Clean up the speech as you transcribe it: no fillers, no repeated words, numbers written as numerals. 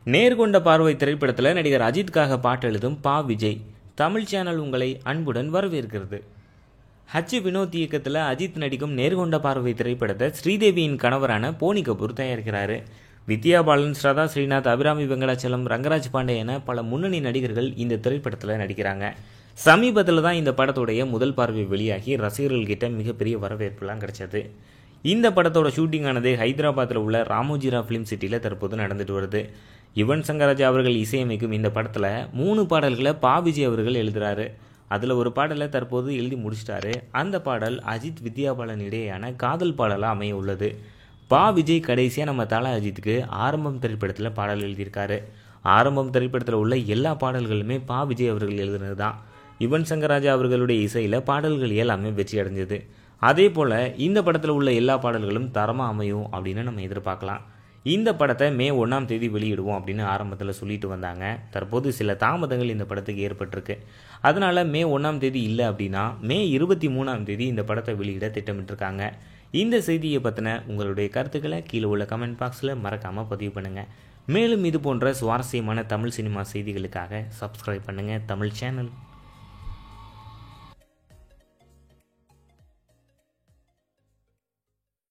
நேர்கொண்ட பார்வை திரைப்படத்தில் நடிகர் அஜித்காக பாட்டு எழுதும் பா விஜய். தமிழ் சேனல் உங்களை அன்புடன் வரவேற்கிறது. ஹச் வினோத் இயக்கத்தில் அஜித் நடிக்கும் நேர்கொண்ட பார்வை திரைப்படத்தை ஸ்ரீதேவியின் கணவரான போனி கபூர் தயாரிக்கிறாரு. வித்யா பாலன், ஸ்ரதா ஸ்ரீநாத், அபிராமி வெங்கடாச்சலம், ரங்கராஜ் பாண்டே என பல முன்னணி நடிகர்கள் இந்த திரைப்படத்தில் நடிக்கிறாங்க. சமீபத்தில் தான் இந்த படத்துடைய முதல் பார்வை வெளியாகி ரசிகர்கள்கிட்ட மிகப்பெரிய வரவேற்புலாம் கிடைச்சது. இந்த படத்தோட ஷூட்டிங் ஆனது ஹைதராபாத்தில் உள்ள ராமோஜிரா ஃபிலிம் சிட்டியில் தற்போது நடந்துட்டு வருது. யுவன் சங்கர் ராஜா அவர்கள் இசையமைக்கும் இந்த படத்தில் 3 பாடல்களை பா விஜய் அவர்கள் எழுதுறாரு. அதில் ஒரு பாடலை தற்போது எழுதி முடிச்சிட்டாரு. அந்த பாடல் அஜித் வித்யா பாலன் இடையேயான காதல் பாடலாக அமைய உள்ளது. பா விஜய் கடைசியாக நம்ம தல அஜித்துக்கு ஆரம்பம் திரைப்படத்தில் பாடல் எழுதியிருக்காரு. ஆரம்பம் திரைப்படத்தில் உள்ள எல்லா பாடல்களுமே பா விஜய் அவர்கள் எழுதுனது தான். யுவன் சங்கர் ராஜா அவர்களுடைய இசையில் பாடல்கள் எல்லாமே வெற்றி அடைஞ்சது. அதே போல் இந்த படத்தில் உள்ள எல்லா பாடல்களும் தரமாக அமையும் அப்படின்னு நம்ம எதிர்பார்க்கலாம். இந்த படத்தை மே 1ஆம் தேதி வெளியிடுவோம் அப்படின்னு ஆரம்பத்தில் சொல்லிட்டு வந்தாங்க. தற்போது சில தாமதங்கள் இந்த படத்துக்கு ஏற்பட்டிருக்கு. அதனால் மே 1ஆம் தேதி இல்லை அப்படின்னா மே 23ஆம் தேதி இந்த படத்தை வெளியிட திட்டமிட்டிருக்காங்க. இந்த செய்தியை பற்றின உங்களுடைய கருத்துக்களை கீழே உள்ள கமெண்ட் பாக்ஸில் மறக்காமல் பதிவு பண்ணுங்கள். மேலும் இது போன்ற சுவாரஸ்யமான தமிழ் சினிமா செய்திகளுக்காக சப்ஸ்கிரைப் பண்ணுங்கள் தமிழ் சேனல்.